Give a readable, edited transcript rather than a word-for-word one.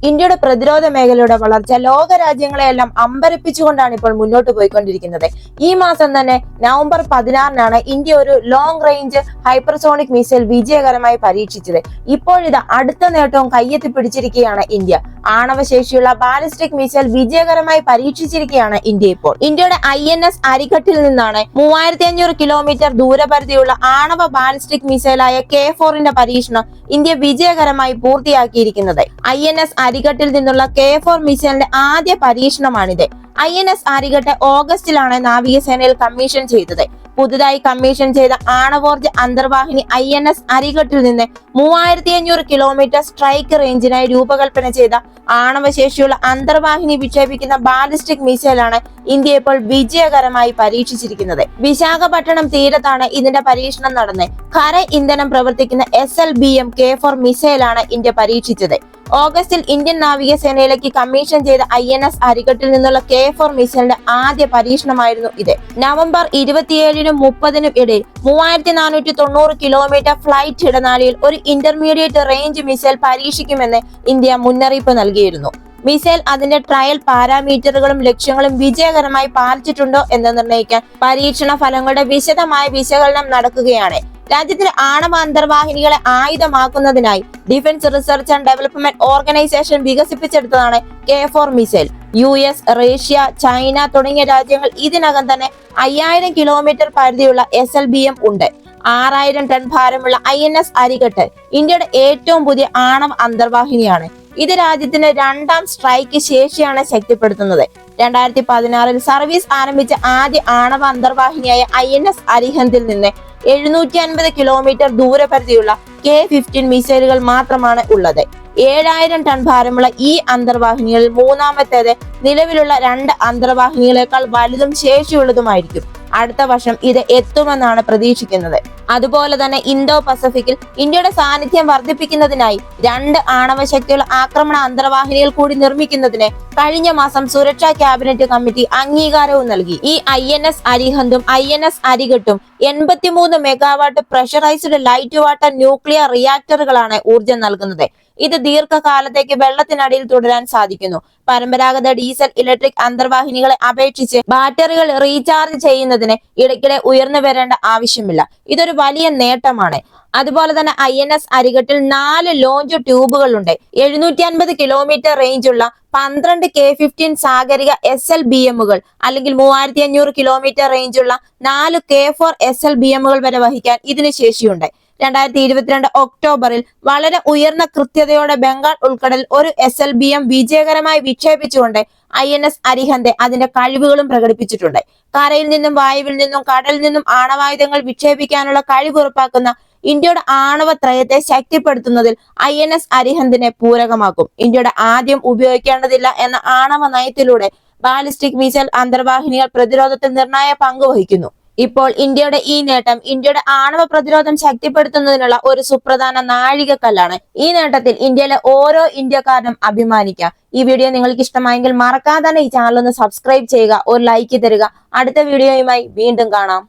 ഇന്ത്യയുടെ പ്രതിരോധ മേഖലയുടെ വളർച്ച ലോക രാജ്യങ്ങളെയെല്ലാം അമ്പരപ്പിച്ചുകൊണ്ടാണ് ഇപ്പോൾ മുന്നോട്ട് പോയിക്കൊണ്ടിരിക്കുന്നത്. ഈ മാസം തന്നെ നവംബർ 16-നാണ് ഇന്ത്യ ഒരു ലോങ് റേഞ്ച് ഹൈപ്പർസോണിക് മിസൈൽ വിജയകരമായി പരീക്ഷിച്ചത്. ഇപ്പോഴിതാ അടുത്ത നേട്ടവും കയ്യെത്തി പിടിച്ചിരിക്കുകയാണ് ഇന്ത്യ. ആണവശേഷിയുള്ള ബാലിസ്റ്റിക് മിസൈൽ വിജയകരമായി പരീക്ഷിച്ചിരിക്കുകയാണ് ഇന്ത്യ. ഇപ്പോൾ ഇന്ത്യയുടെ INS അരിഘട്ടിൽ നിന്നാണ് 3500 കിലോമീറ്റർ ദൂരപരിധിയുള്ള ആണവ ബാലിസ്റ്റിക് മിസൈലായ K4-ന്റെ പരീക്ഷണം ഇന്ത്യ വിജയകരമായി പൂർത്തിയാക്കിയിരിക്കുന്നത്. INS അരിഘട്ടിൽ നിന്നുള്ള K4 മിസൈലിന്റെ ആദ്യ പരീക്ഷണമാണിത്. INS അരിഘട്ട് ഓഗസ്റ്റിലാണ് നാവികസേനയിൽ കമ്മീഷൻ ചെയ്തത്. പുതുതായി കമ്മീഷൻ ചെയ്ത ആണവോർജ അന്തർവാഹിനി INS അരിഘട്ടിൽ നിന്ന് 3500 കിലോമീറ്റർ സ്ട്രൈക്ക് റേഞ്ചിനായി രൂപകൽപ്പന ചെയ്ത ആണവശേഷിയുള്ള അന്തർവാഹിനി വിക്ഷേപിക്കുന്ന ബാലിസ്റ്റിക് മിസൈലാണ് ഇന്ത്യ ഇപ്പോൾ വിജയകരമായി പരീക്ഷിച്ചിരിക്കുന്നത്. വിശാഖപട്ടണം തീരത്താണ് ഇതിന്റെ പരീക്ഷണം നടന്നത്. ഖര ഇന്ധനം പ്രവർത്തിക്കുന്ന SLBM K4 മിസൈലാണ് ഇന്ത്യ പരീക്ഷിച്ചത്. ഓഗസ്റ്റിൽ ഇന്ത്യൻ നാവികസേനയിലേക്ക് കമ്മീഷൻ ചെയ്ത INS അരിഘട്ടിൽ നിന്നുള്ള K4 മിസൈലിന്റെ ആദ്യ പരീക്ഷണമായിരുന്നു ഇത്. നവംബർ 27-നും 30-നും ഇടയിൽ 3490 കിലോമീറ്റർ ഫ്ലൈറ്റ് ഇടനാഴിയിൽ ഒരു ഇന്റർമീഡിയറ്റ് റേഞ്ച് മിസൈൽ പരീക്ഷിക്കുമെന്ന് ഇന്ത്യ മുന്നറിയിപ്പ് നൽകിയിരുന്നു. മിസൈൽ അതിന്റെ ട്രയൽ പാരാമീറ്ററുകളും ലക്ഷ്യങ്ങളും വിജയകരമായി പാലിച്ചിട്ടുണ്ടോ എന്ന് നിർണ്ണയിക്കാൻ പരീക്ഷണ ഫലങ്ങളുടെ വിശദമായ വിശകലനം നടക്കുകയാണ്. രാജ്യത്തിന്റെ ആണവ അന്തർവാഹിനികളെ ആയുധമാക്കുന്നതിനായി defence research and development organisation വികസിപ്പിച്ചെടുത്തതാണ് K4 missile. US, Russia, China തുടങ്ങിയ രാജ്യങ്ങൾ ഇതിനകം തന്നെ 5000 കിലോമീറ്റർ പരിധിയുള്ള SLBM ഉണ്ട്. 6000 ടൺ ഭാരമുള്ള INS അരിഘട്ട് ഇന്ത്യയുടെ ഏറ്റവും പുതിയ ആണവ അന്തർവാഹിനിയാണ്. ഇത് രാജ്യത്തിന്റെ രണ്ടാം സ്ട്രൈക്ക് ശേഷിയാണ് ശക്തിപ്പെടുത്തുന്നത്. 2016-ൽ സർവീസ് ആരംഭിച്ച ആദ്യ ആണവ അന്തർവാഹിനിയായ INS അരിഹന്തിൽ നിന്ന് 750 കിലോമീറ്റർ ദൂരപരിധിയുള്ള K-15 മിസൈലുകൾ മാത്രമാണ് ഉള്ളത്. 7000 ടൺ ഭാരമുള്ള ഈ അന്തർവാഹിനികളിൽ മൂന്നാമത്തേത് നിലവിലുള്ള 2 അന്തർവാഹിനികളെക്കാൾ വലുതും ശേഷിയുള്ളതുമായിരിക്കും. അടുത്ത വർഷം ഇത് എത്തുമെന്നാണ് പ്രതീക്ഷിക്കുന്നത്. അതുപോലെ തന്നെ ഇന്തോ പസഫിക്കിൽ ഇന്ത്യയുടെ സാന്നിധ്യം വർദ്ധിപ്പിക്കുന്നതിനായി 2 ആണവശക്തിയുള്ള ആക്രമണ അന്തർവാഹിനികൾ കൂടി നിർമ്മിക്കുന്നതിന് കഴിഞ്ഞ മാസം സുരക്ഷാ ക്യാബിനറ്റ് കമ്മിറ്റി അംഗീകാരവും നൽകി. ഈ INS അരിഹന്തും INS അരിഘട്ടും 83 megawatt pressurised light water nuclear റിയാക്ടറുകളാണ് ഊർജ്ജം നൽകുന്നത്. ഇത് ദീർഘകാലത്തേക്ക് വെള്ളത്തിനടിയിൽ തുടരാൻ സാധിക്കുന്നു. പരമ്പരാഗത ഡീസൽ ഇലക്ട്രിക് അന്തർവാഹിനികളെ അപേക്ഷിച്ച് ബാറ്ററികൾ റീചാർജ് ചെയ്യുന്നതിന് ഇടയ്ക്കിടെ ഉയർന്നു വരേണ്ട ആവശ്യമില്ല. ഇതൊരു വലിയ നേട്ടമാണ്. അതുപോലെ തന്നെ INS അരിഘട്ടിൽ 4 ലോഞ്ച് ട്യൂബുകളുണ്ട്. 750 കിലോമീറ്റർ റേഞ്ചുള്ള 12 K-15 സാഗരിക SLBMകൾ അല്ലെങ്കിൽ 3500 കിലോമീറ്റർ റേഞ്ചുള്ള 4 K4 SLBMകൾ വരെ വഹിക്കാൻ ഇതിന് ശേഷിയുണ്ട്. 2022 ഒക്ടോബറിൽ വളരെ ഉയർന്ന കൃത്യതയോടെ ബംഗാൾ ഉൾക്കടലിൽ ഒരു SLBM വിജയകരമായി വിക്ഷേപിച്ചുകൊണ്ട് INS അരിഹന്ത് അതിന്റെ കഴിവുകളും പ്രകടിപ്പിച്ചിട്ടുണ്ട്. കരയിൽ നിന്നും വായുവിൽ നിന്നും കടലിൽ നിന്നും ആണവായുധങ്ങൾ വിക്ഷേപിക്കാനുള്ള കഴിവ് ഉറപ്പാക്കുന്ന ഇന്ത്യയുടെ ആണവ ത്രയത്തെ ശക്തിപ്പെടുത്തുന്നതിൽ INS അരിഹന്തിനെ പൂരകമാക്കും. ഇന്ത്യയുടെ ആദ്യം ഉപയോഗിക്കേണ്ടതില്ല എന്ന ആണവ നയത്തിലൂടെ ബാലിസ്റ്റിക് മിസൈൽ അന്തർവാഹിനികൾ പ്രതിരോധത്തിൽ നിർണായക പങ്ക് വഹിക്കുന്നു. ഇപ്പോൾ ഇന്ത്യയുടെ ഈ നേട്ടം ഇന്ത്യയുടെ ആണവ പ്രതിരോധം ശക്തിപ്പെടുത്തുന്നതിനുള്ള ഒരു സുപ്രധാന നാഴികക്കല്ലാണ്. ഈ നേട്ടത്തിൽ ഇന്ത്യയിലെ ഓരോ ഇന്ത്യക്കാരനും അഭിമാനിക്കാം. ഈ വീഡിയോ നിങ്ങൾക്ക് ഇഷ്ടമായെങ്കിൽ മറക്കാതെ തന്നെ ഈ ചാനൽ ഒന്ന് സബ്സ്ക്രൈബ് ചെയ്യുക, ഒരു ലൈക്ക് തരിക. അടുത്ത വീഡിയോയുമായി വീണ്ടും കാണാം.